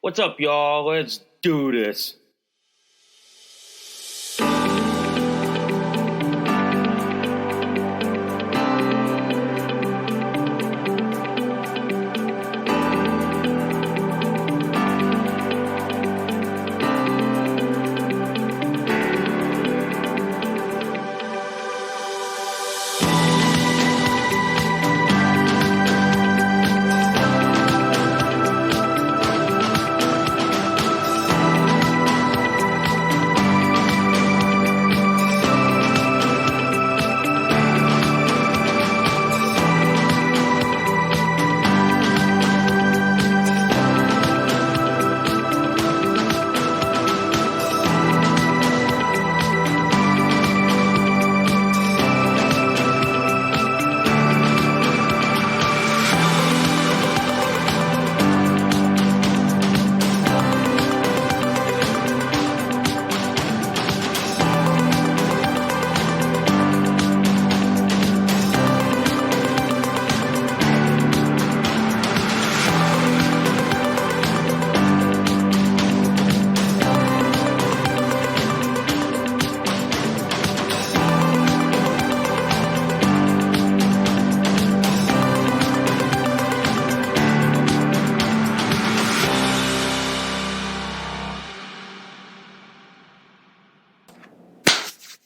What's up, y'all? Let's do this.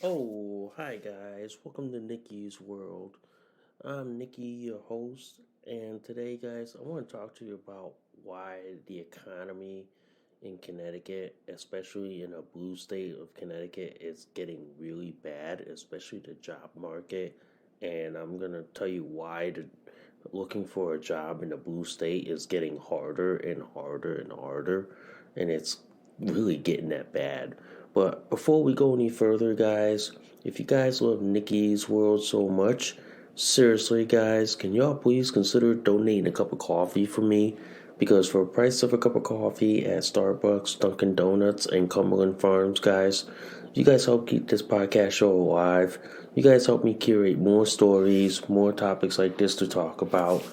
Oh, hi guys. Welcome to Nikki's World. I'm Nikki, your host, and today, guys, I want to talk to you about why the economy in Connecticut, especially in a blue state of Connecticut, is getting really bad, especially the job market. And I'm going to tell you why looking for a job in a blue state is getting harder and harder and harder, and it's really getting that bad. But before we go any further, guys, if you guys love Nikki's World so much, seriously, guys, can y'all please consider donating a cup of coffee for me? Because for the price of a cup of coffee at Starbucks, Dunkin' Donuts, and Cumberland Farms, guys, you guys help keep this podcast show alive. You guys help me curate more stories, more topics like this to talk about.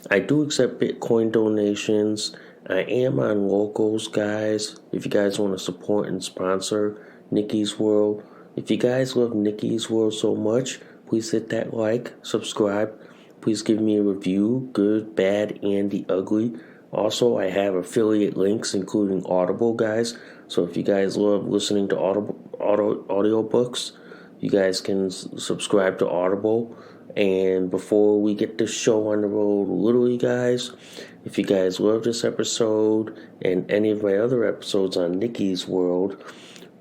I do accept Bitcoin donations. I am on Locals, guys. If you guys want to support and sponsor Nikki's World. If you guys love Nikki's World so much, please hit that like, subscribe. Please give me a review, good, bad, and the ugly. Also, I have affiliate links, including Audible, guys. So if you guys love listening to audio books, you guys can subscribe to Audible. And before we get this show on the road, literally, guys, if you guys love this episode and any of my other episodes on Nikki's World,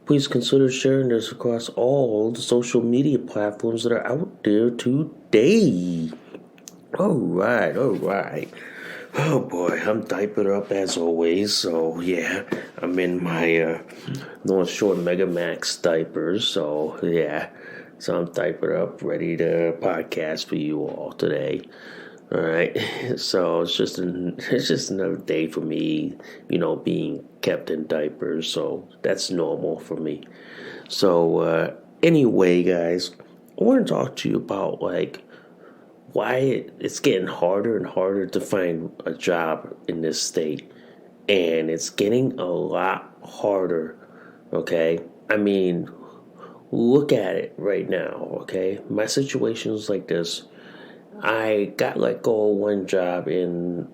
please consider sharing this across all the social media platforms that are out there today. All right. Oh boy, I'm diapered up as always. So yeah, I'm in my North Shore Mega Max diapers. So yeah, so I'm diapered up, ready to podcast for you all today. All right, so it's just another day for me, being kept in diapers. So that's normal for me. So anyway, guys, I want to talk to you about why it's getting harder and harder to find a job in this state. And it's getting a lot harder, okay? I mean, look at it right now, okay? My situation is like this. I got let go of one job in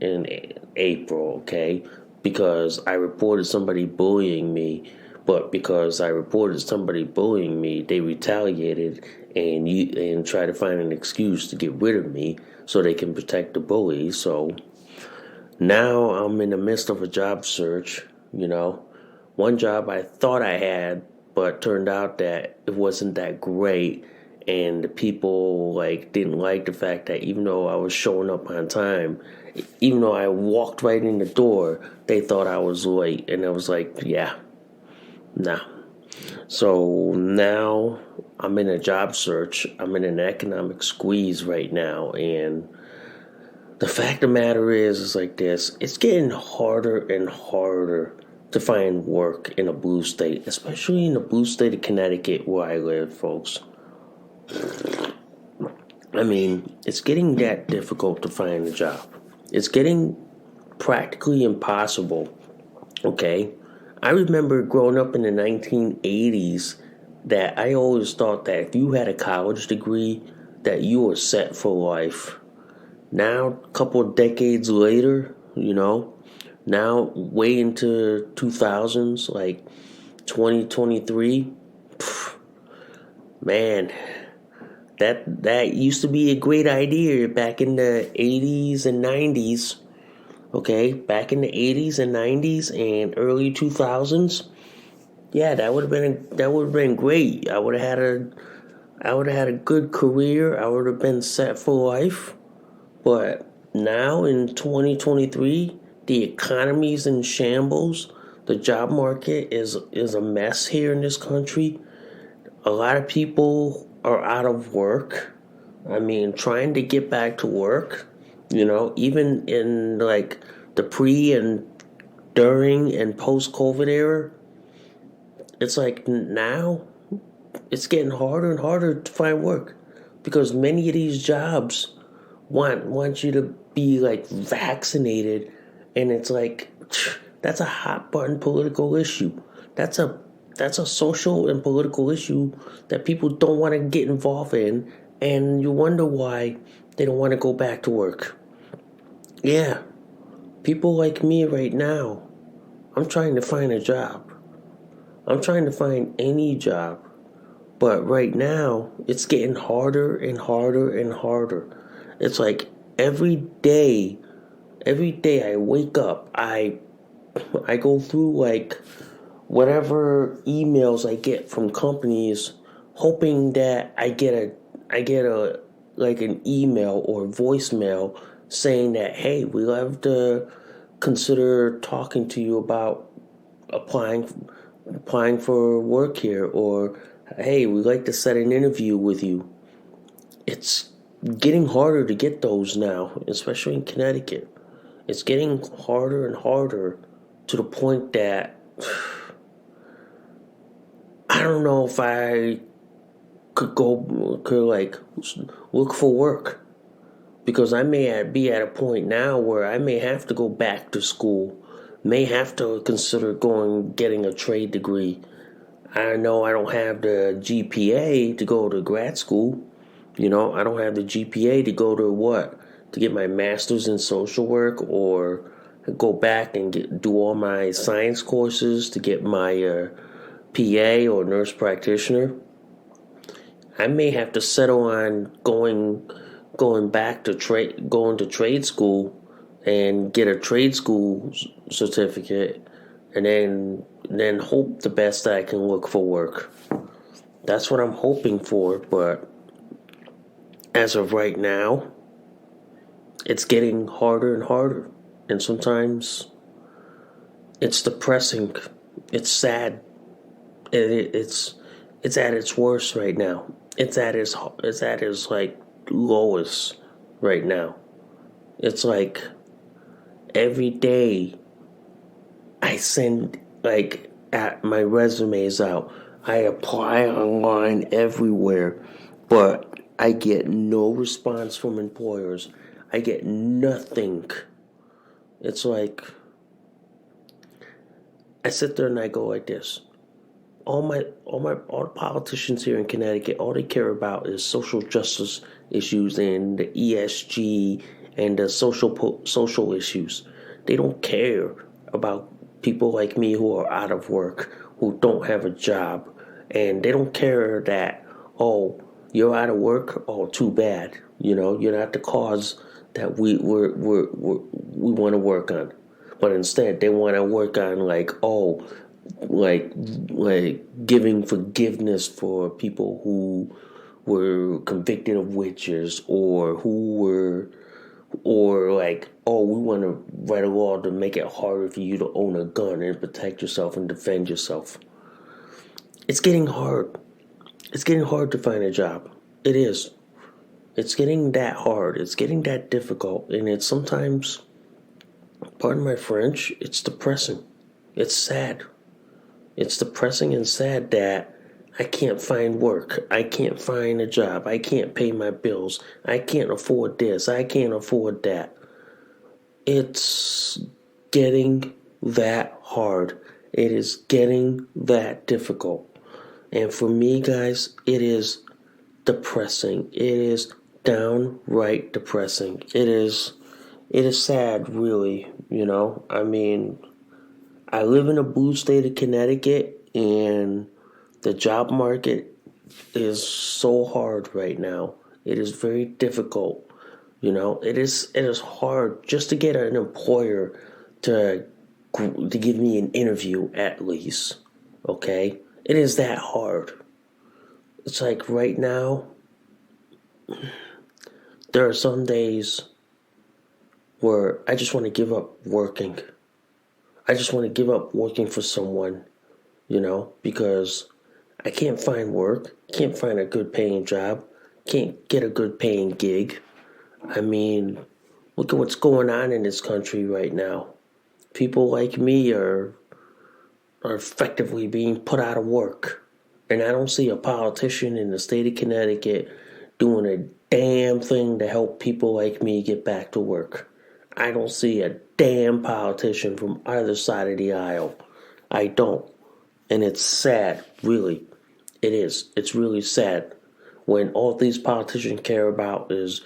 April, okay? Because I reported somebody bullying me. But because I reported somebody bullying me, they retaliated and try to find an excuse to get rid of me so they can protect the bully. So now I'm in the midst of a job search, One job I thought I had, but turned out that it wasn't that great. And the people didn't like the fact that even though I was showing up on time, even though I walked right in the door, they thought I was late. And I was like, yeah, nah. So now I'm in a job search. I'm in an economic squeeze right now. And the fact of the matter is like this. It's getting harder and harder to find work in a blue state, especially in the blue state of Connecticut where I live, folks. I mean, it's getting that difficult to find a job. It's getting practically impossible Okay. I remember growing up in the 1980s that I always thought that if you had a college degree, that you were set for life. Now, a couple of decades later, now way into 2000s, like 2023, man, that used to be a great idea back in the 80s and 90s. Okay, back in the 80s and 90s and early 2000s, yeah, that would have been great. I would have had a good career. I would have been set for life. But now in 2023, the economy's in shambles. The job market is a mess here in this country. A lot of people are out of work. I mean, trying to get back to work, even in like the pre and during and post COVID era, it's like now it's getting harder and harder to find work because many of these jobs want you to be like vaccinated, and it's like that's a hot button political issue. That's a that's a social and political issue that people don't want to get involved in, and you wonder why they don't want to go back to work. Yeah, people like me right now, I'm trying to find a job. I'm trying to find any job. But right now, it's getting harder and harder and harder. It's like every day, every day I wake up, I go through like whatever emails I get from companies, hoping that I get a like an email or voicemail saying that, hey, we love to consider talking to you about applying applying for work here, or hey, we'd like to set an interview with you. It's getting harder to get those now, especially in Connecticut. It's getting harder and harder to the point that I don't know if I could like look for work, because I may be at a point now where I may have to go back to school, may have to consider getting a trade degree. I know I don't have the GPA to go to grad school. I don't have the GPA to go to what? To get my master's in social work, or go back and do all my science courses to get my PA or nurse practitioner. I may have to settle on going back to trade school and get a trade school certificate, and then hope the best that I can look for work. That's what I'm hoping for, but as of right now, it's getting harder and harder. And sometimes it's depressing. It's sad. It's at its worst right now. It's at its like lowest right now. It's like every day I send like at my resumes out. I apply online everywhere, but I get no response from employers. I get nothing. It's like I sit there and I go like this. All the politicians here in Connecticut, all they care about is social justice issues and the ESG and the social issues. They don't care about people like me who are out of work, who don't have a job, and they don't care that, oh, you're out of work. Oh, too bad. You're not the cause that we want to work on. But instead, they want to work on like, oh, like like giving forgiveness for people who were convicted of witches, or like, oh, we want to write a law to make it harder for you to own a gun and protect yourself and defend yourself. It's getting hard. It's getting hard to find a job. It is. It's getting that hard. It's getting that difficult, and it's sometimes, pardon my French, it's depressing. It's sad. It's depressing and sad that I can't find work. I can't find a job. I can't pay my bills. I can't afford this. I can't afford that. It's getting that hard. It is getting that difficult. And for me, guys, it is depressing. It is downright depressing. It is sad, really, I mean, I live in a blue state of Connecticut, and the job market is so hard right now. It is very difficult. It is hard just to get an employer to to give me an interview at least. Okay? It is that hard. It's like right now there are some days where I just want to give up working. I just want to give up working for someone, because I can't find work, can't find a good paying job, can't get a good paying gig. I mean, look at what's going on in this country right now. People like me are effectively being put out of work. And I don't see a politician in the state of Connecticut doing a damn thing to help people like me get back to work. I don't see a damn politician from either side of the aisle. I don't. And it's sad, really. It is. It's really sad when all these politicians care about is,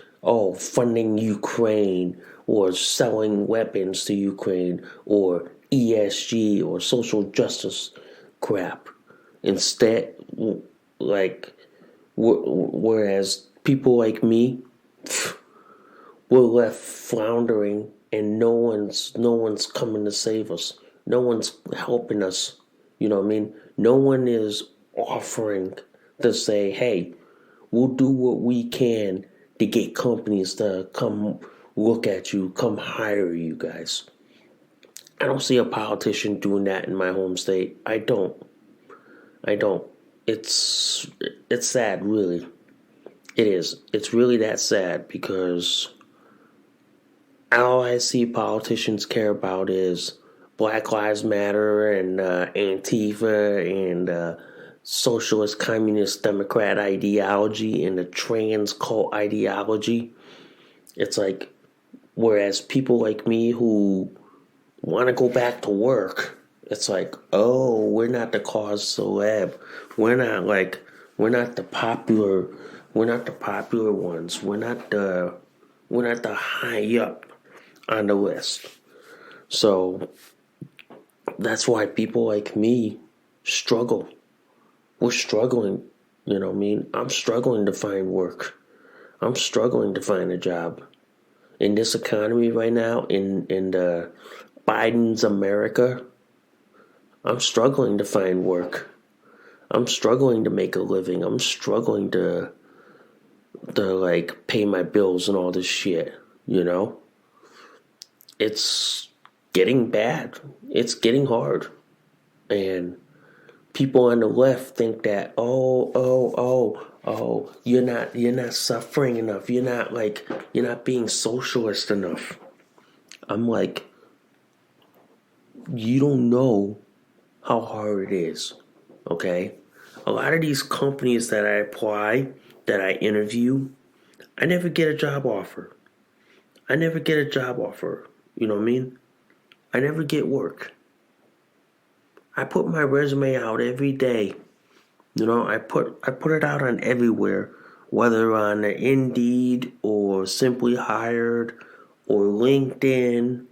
funding Ukraine or selling weapons to Ukraine or ESG or social justice crap. Instead, like, whereas people like me, we're left floundering, and no one's coming to save us. No one's helping us. You know what I mean? No one is offering to say, hey, we'll do what we can to get companies to come look at you, come hire you guys. I don't see a politician doing that in my home state. I don't. It's sad, really. It is. It's really that sad because all I see politicians care about is Black Lives Matter and Antifa and socialist, communist, Democrat ideology and the trans cult ideology. It's like, whereas people like me who want to go back to work, it's like, oh, we're not the cause celeb. We're not the popular ones. We're not the high up on the list. So that's why people like me struggle. We're struggling, you know what I mean? I'm struggling to find work. I'm struggling to find a job. In this economy right now, in Biden's America, I'm struggling to find work. I'm struggling to make a living. I'm struggling to like pay my bills and all this shit, It's getting bad. It's getting hard. And people on the left think that, you're not suffering enough. You're not being socialist enough. I'm like, you don't know how hard it is. Okay? A lot of these companies that I apply, that I interview, I never get a job offer. You know what I mean? I never get work. I put my resume out every day. I put it out on everywhere, whether on Indeed or Simply Hired or LinkedIn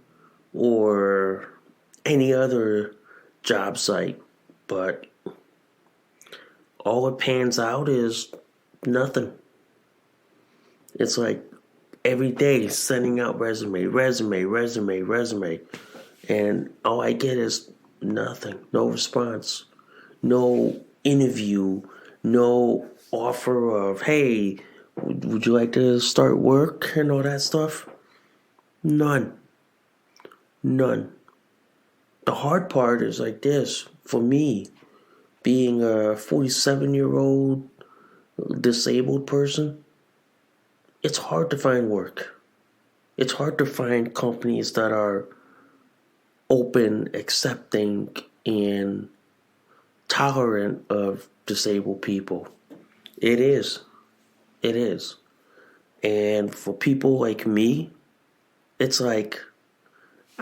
or any other job site. But all it pans out is nothing. It's like every day sending out resume. And all I get is nothing. No response. No interview. No offer of, hey, would you like to start work and all that stuff? None. The hard part is like this. For me, being a 47-year-old disabled person, it's hard to find work. It's hard to find companies that are open, accepting, and tolerant of disabled people. It is. And for people like me, it's like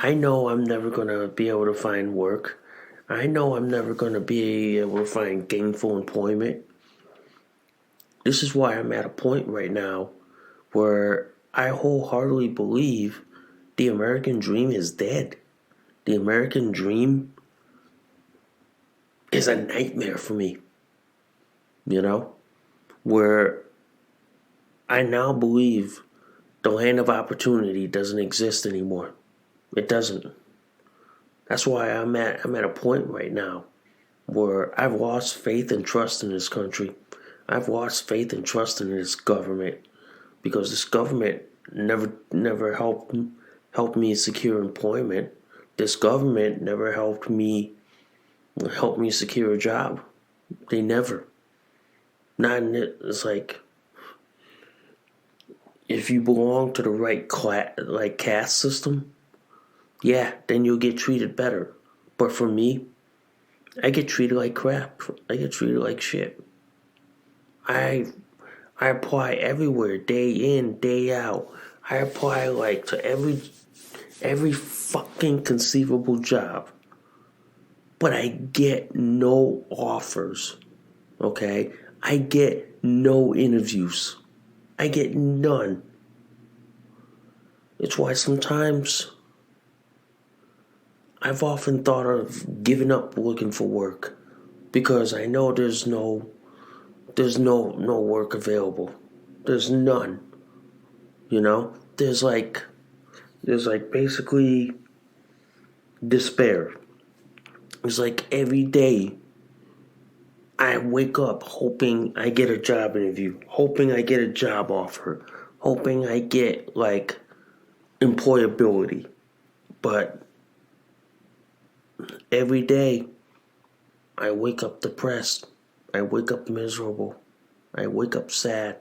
I know I'm never going to be able to find work. I know I'm never going to be able to find gainful employment. This is why I'm at a point right now where I wholeheartedly believe the American dream is dead. The American dream is a nightmare for me, you know, where I now believe the land of opportunity doesn't exist anymore. It doesn't. That's why I'm at a point right now where I've lost faith and trust in this country. I've lost faith and trust in this government because this government never helped me secure employment. This government never helped me secure a job. They never. Not in it. It's like if you belong to the right class, like caste system, yeah, then you'll get treated better. But for me, I get treated like crap. I get treated like shit. I I apply everywhere, day in, day out. I apply like to every fucking conceivable job. But I get no offers. Okay? I get no interviews. I get none. It's why sometimes I've often thought of giving up looking for work because I know there's no work available. There's none. You know? There's like basically despair. It's like every day I wake up hoping I get a job interview, hoping I get a job offer, hoping I get like employability. But every day I wake up depressed. I wake up miserable. I wake up sad.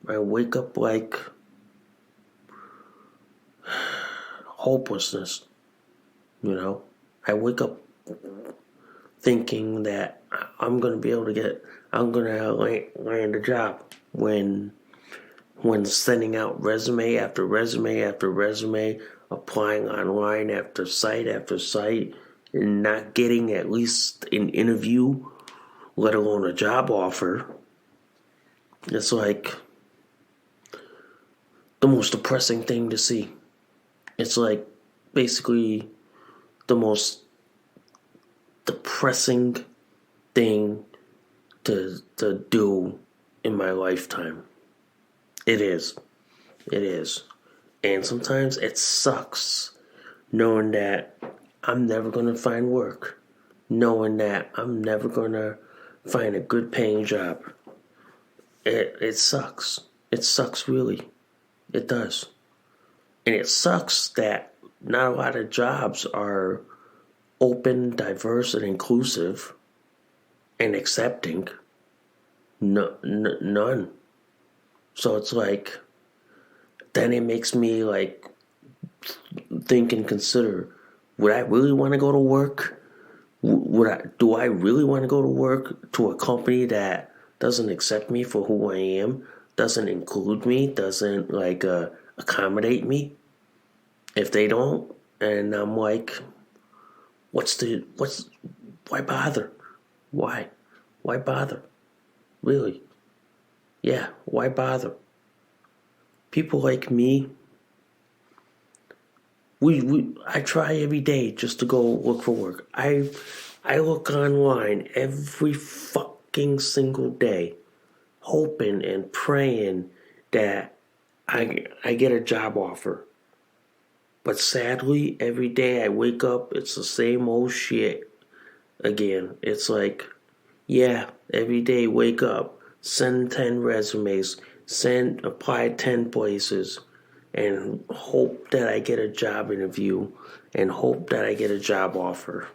I wake up like hopelessness. You know? I wake up thinking that I'm going to land a job when sending out resume after resume after resume, applying online after site, and not getting at least an interview, let alone a job offer. It's like the most depressing thing to see. It's like basically the most depressing thing to do in my lifetime. It is. And sometimes it sucks knowing that I'm never going to find work. Knowing that I'm never going to find a good paying job. It sucks. It sucks really. It does. And it sucks that not a lot of jobs are open, diverse, and inclusive and accepting. None. So it's like, then it makes me like think and consider, would I really want to go to work? Do I really want to go to work to a company that doesn't accept me for who I am, doesn't include me, doesn't like accommodate me? If they don't, and I'm like, why bother? Why bother? Really? Yeah, why bother? People like me, I try every day just to go look for work. I look online every fucking single day, hoping and praying that I get a job offer. But sadly, every day I wake up, it's the same old shit again. It's like, yeah, every day wake up, send 10 resumes, apply 10 places, and hope that I get a job interview and hope that I get a job offer.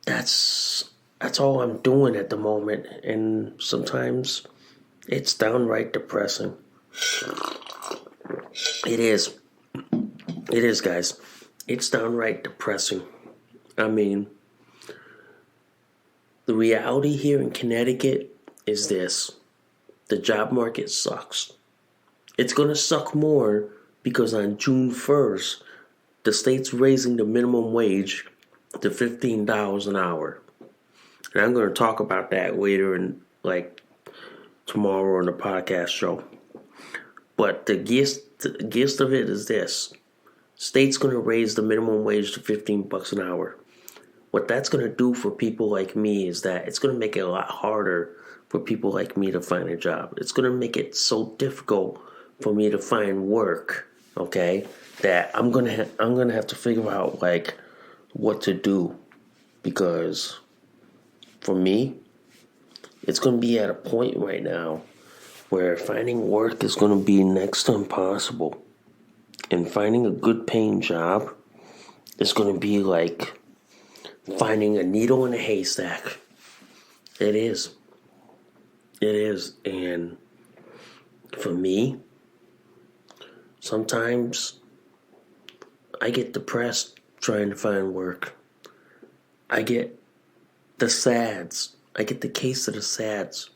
That's all I'm doing at the moment, and sometimes it's downright depressing. It is. It is, guys. It's downright depressing. I mean, the reality here in Connecticut is this. The job market sucks. It's going to suck more because on June 1st, the state's raising the minimum wage to $15 an hour. And I'm going to talk about that later in tomorrow on the podcast show. But the gist of it is this. State's going to raise the minimum wage to $15 an hour. What that's going to do for people like me is that it's going to make it a lot harder for people like me to find a job. It's going to make it so difficult for me to find work, okay, that I'm going to have to figure out what to do, because for me, it's going to be at a point right now where finding work is going to be next to impossible. And finding a good paying job is going to be like finding a needle in a haystack. It is. It is. And for me, sometimes I get depressed trying to find work. I get the sads. I get the case of the sads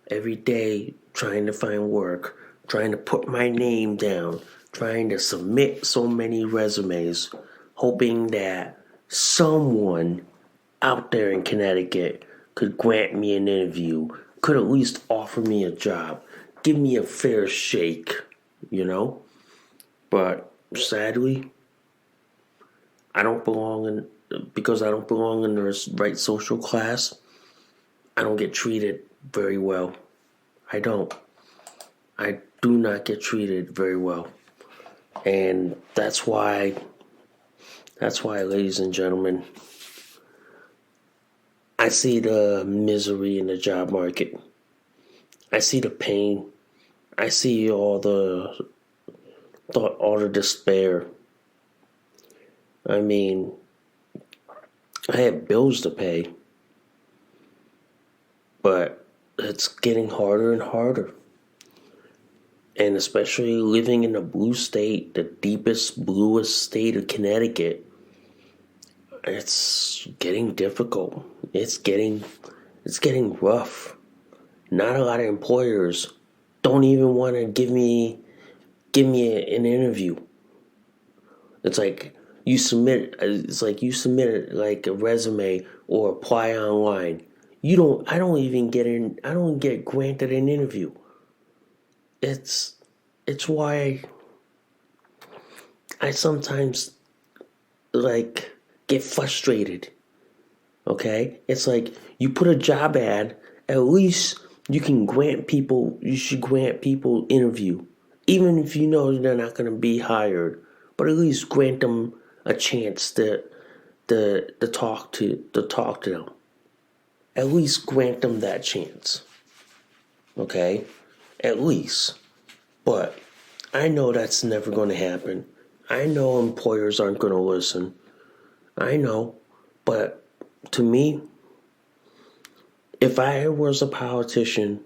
every day trying to find work, trying to put my name down, trying to submit so many resumes, hoping that someone out there in Connecticut could grant me an interview, could at least offer me a job, give me a fair shake, But sadly, because I don't belong in the right social class, I don't get treated very well. I don't. I do not get treated very well. And that's why, ladies and gentlemen, I see the misery in the job market. I see the pain. I see all the despair. I mean, I have bills to pay, but it's getting harder and harder. And especially living in the blue state, the deepest, bluest state of Connecticut, it's getting difficult. It's getting rough. Not a lot of employers don't even want to give me an interview. It's like you submit a resume or apply online. I don't get granted an interview. It's why I sometimes get frustrated. Okay? It's like you put a job ad, at least you should grant people interview. Even if you know they're not going to be hired, but at least grant them a chance to talk to them. At least grant them that chance. Okay? At least. But I know that's never going to happen. I know employers aren't going to listen. I know. But to me, if I was a politician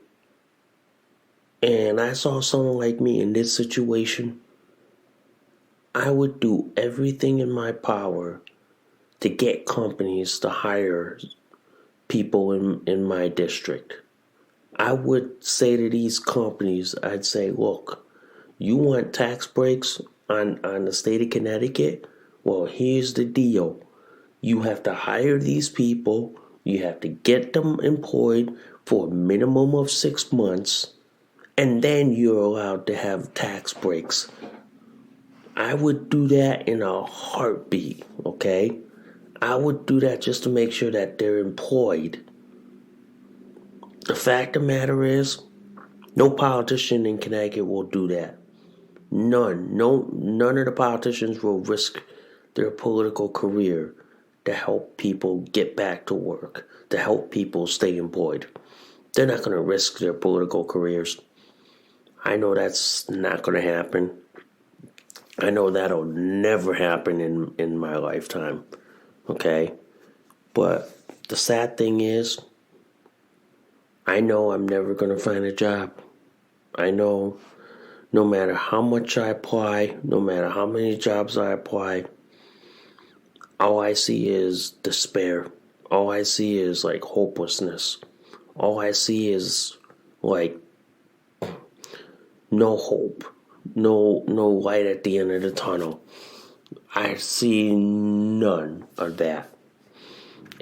and I saw someone like me in this situation, I would do everything in my power to get companies to hire people in my district. I would say to these companies, I'd say, look, you want tax breaks on the state of Connecticut? Well, here's the deal. You have to hire these people. You have to get them employed for a minimum of 6 months. And then you're allowed to have tax breaks. I would do that in a heartbeat, okay? I would do that just to make sure that they're employed. The fact of the matter is, no politician in Connecticut will do that. None. None of the politicians will risk their political career to help people get back to work, to help people stay employed. They're not going to risk their political careers. I know that's not going to happen. I know that'll never happen in my lifetime. Okay? But the sad thing is, I know I'm never going to find a job. I know no matter how much I apply, no matter how many jobs I apply, all I see is despair. All I see is hopelessness. All I see is no hope, no light at the end of the tunnel. I see none of that.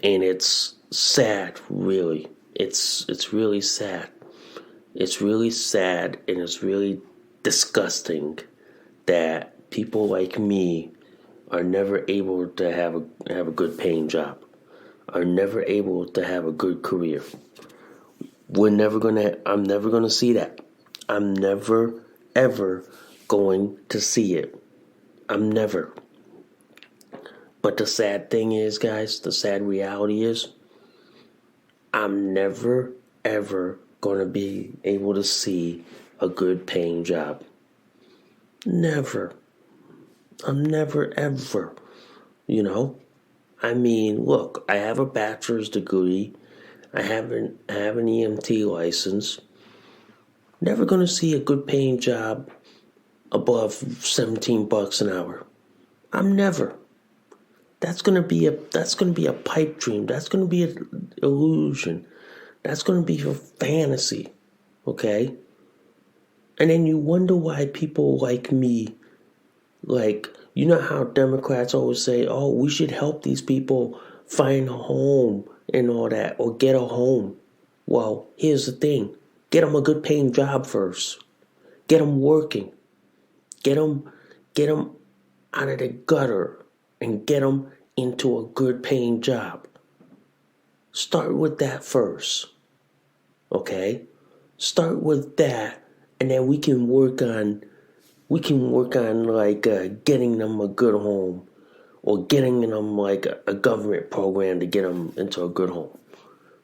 And it's sad, really. It's really sad. It's really sad and it's really disgusting that people like me are never able to have a good paying job, are never able to have a good career. I'm never gonna see that. I'm never ever going to see it. I'm never. But the sad thing is, guys, the sad reality is I'm never ever gonna be able to see a good paying job. Never. I'm never ever. You know? I mean, look, I have a bachelor's degree. I have an EMT license. Never gonna see a good paying job above $17 an hour. I'm never. That's gonna be a pipe dream. That's gonna be an illusion. That's gonna be a fantasy. Okay? And then you wonder why people like me, like, you know how Democrats always say, oh, we should help these people find a home and all that, or get a home. Well, here's the thing. Get them a good paying job first. Get them working. Get them out of the gutter and get them into a good paying job. Start with that first. Okay? Start with that, and then we can work on like getting them a good home, or getting them like a government program to get them into a good home.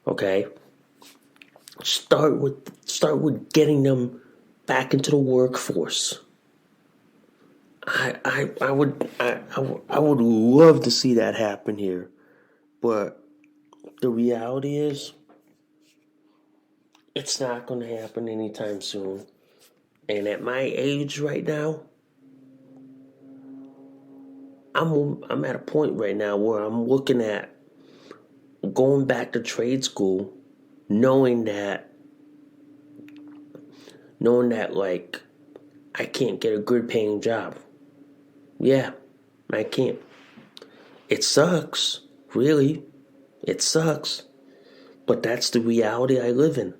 Okay? Start with getting them back into the workforce. I would love to see that happen here, but the reality is it's not going to happen anytime soon. And at my age right now, I'm at a point right now where I'm looking at going back to trade school, knowing that like I can't get a good paying job. Yeah, I can't. It sucks, really. It sucks. But that's the reality I live in.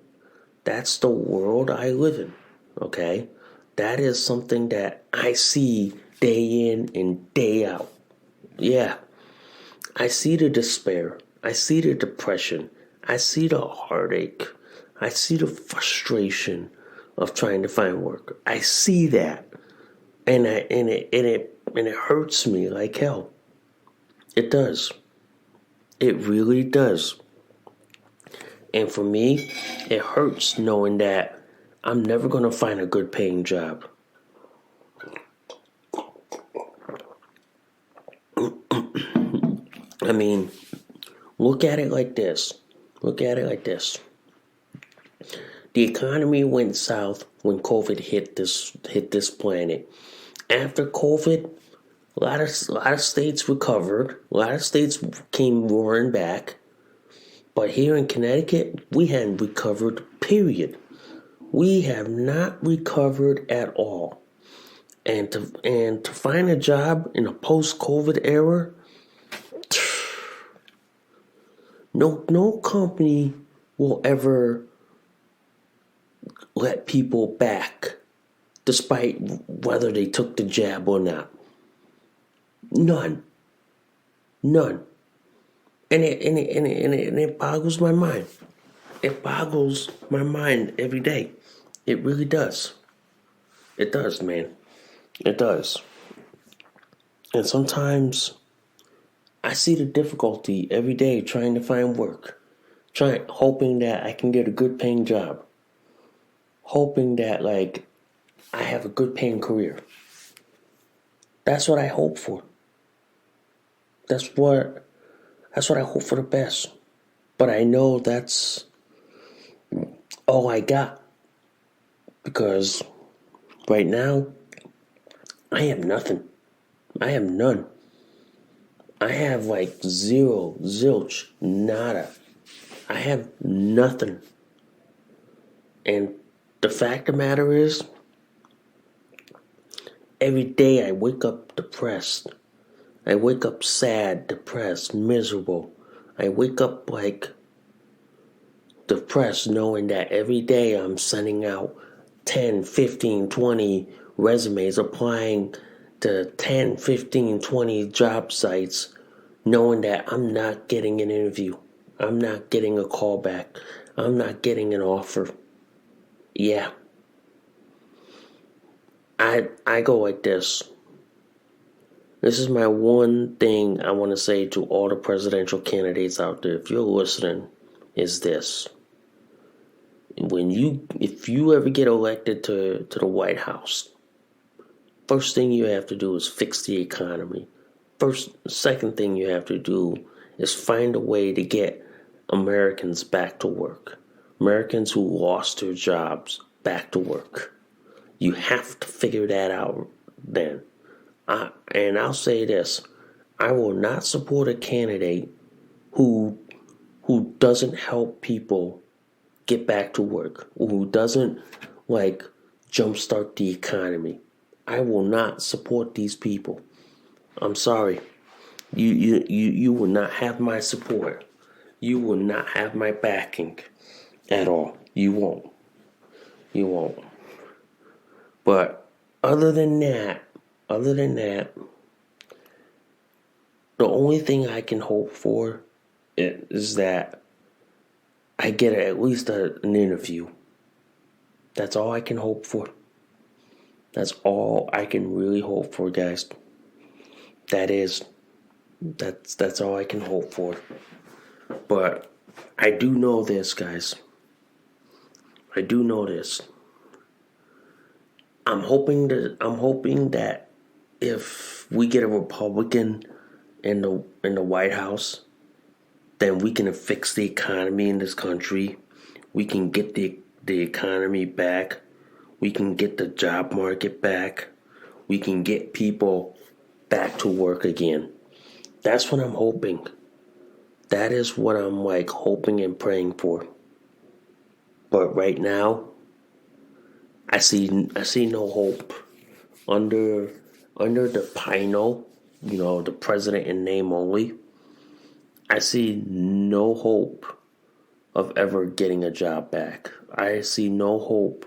That's the world I live in. Okay? That is something that I see day in and day out. Yeah. I see the despair. I see the depression. I see the heartache. I see the frustration of trying to find work. I see that. And it hurts me like hell. It does. It really does. And for me, it hurts knowing that I'm never going to find a good paying job. I mean, look at it like this. The economy went south when COVID hit this planet. After COVID, a lot of states recovered. A lot of states came roaring back. But here in Connecticut, we hadn't recovered, period. We have not recovered at all. And to find a job in a post-COVID era, no company will ever let people back, despite whether they took the jab or not. None. And it boggles my mind. It boggles my mind every day. It really does. It does, man. It does. And sometimes I see the difficulty every day trying to find work. Hoping that I can get a good paying job. Hoping that like I have a good paying career. That's what I hope for. That's what I hope for the best. But I know that's all I got. Because right now, I have nothing. I have none. I have like zero, zilch, nada. I have nothing. And the fact of the matter is, every day I wake up depressed. I wake up sad, depressed, miserable. I wake up like depressed knowing that every day I'm sending out 10, 15, 20 resumes, applying to 10, 15, 20 job sites, knowing that I'm not getting an interview. I'm not getting a call back. I'm not getting an offer. Yeah. I go like this. This is my one thing I want to say to all the presidential candidates out there. If you're listening, is this. If you ever get elected to the White House, first thing you have to do is fix the economy. Second thing you have to do is find a way to get Americans back to work. Americans who lost their jobs back to work. You have to figure that out then. And I'll say this. I will not support a candidate who doesn't help people get back to work, who doesn't like jumpstart the economy. I will not support these people. I'm sorry. You will not have my support. You will not have my backing at all. You won't. You won't. But other than that, the only thing I can hope for is that I get at least an interview. That's all I can hope for. That's all I can really hope for, guys. That's all I can hope for. But I do know this, guys. I do know this. I'm hoping that if we get a Republican in the White House, then we can fix the economy in this country. We can get the economy back. We can get the job market back. We can get people back to work again. That's what I'm hoping. That is what I'm like hoping and praying for. But right now, I see no hope. Under the Pino, the president in name only, I see no hope of ever getting a job back. I see no hope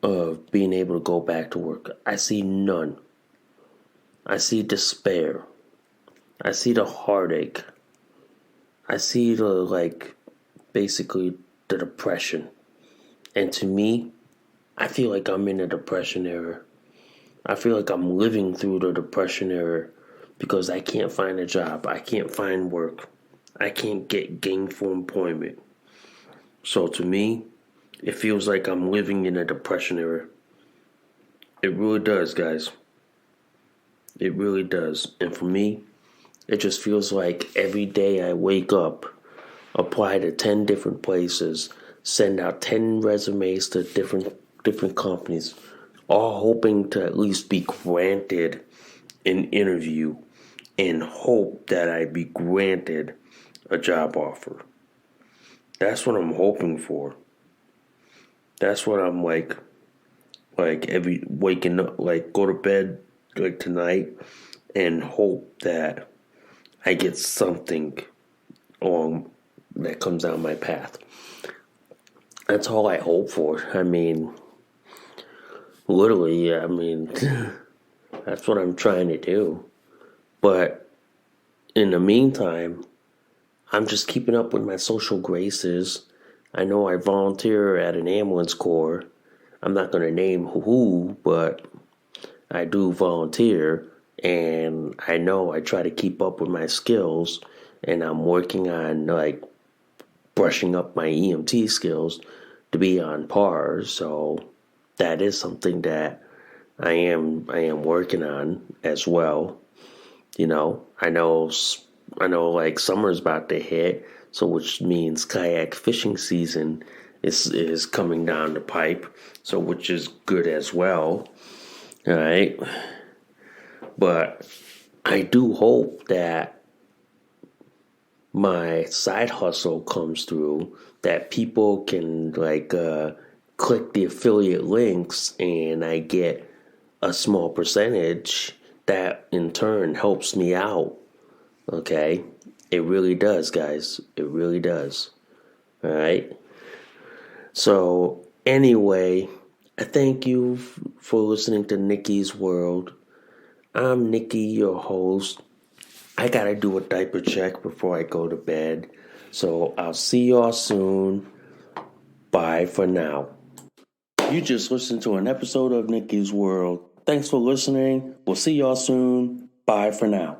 of being able to go back to work. I see none. I see despair. I see the heartache. I see basically the depression. And to me, I feel like I'm in a depression era. I feel like I'm living through the depression era because I can't find a job. I can't find work. I can't get gainful employment. So to me, it feels like I'm living in a depression era. It really does, guys. It really does. And for me, it just feels like every day I wake up, apply to 10 different places, send out 10 resumes to different companies, all hoping to at least be granted an interview and hope that I be granted a job offer. That's what I'm hoping for. That's what I'm like every waking up, go to bed tonight and hope that I get something along that comes down my path. That's all I hope for. I mean, literally, that's what I'm trying to do. But in the meantime, I'm just keeping up with my social graces. I know I volunteer at an ambulance corps. I'm not going to name who, but I do volunteer. And I know I try to keep up with my skills. And I'm working on brushing up my EMT skills to be on par. So that is something that I am working on as well. I know summer's about to hit, so which means kayak fishing season is coming down the pipe, so which is good as well. All right. But I do hope that my side hustle comes through, that people can click the affiliate links and I get a small percentage that in turn helps me out. Okay? It really does, guys. It really does. All right? So, anyway, I thank you for listening to Nikki's World. I'm Nikki, your host. I gotta do a diaper check before I go to bed. So, I'll see y'all soon. Bye for now. You just listened to an episode of Nikki's World. Thanks for listening. We'll see y'all soon. Bye for now.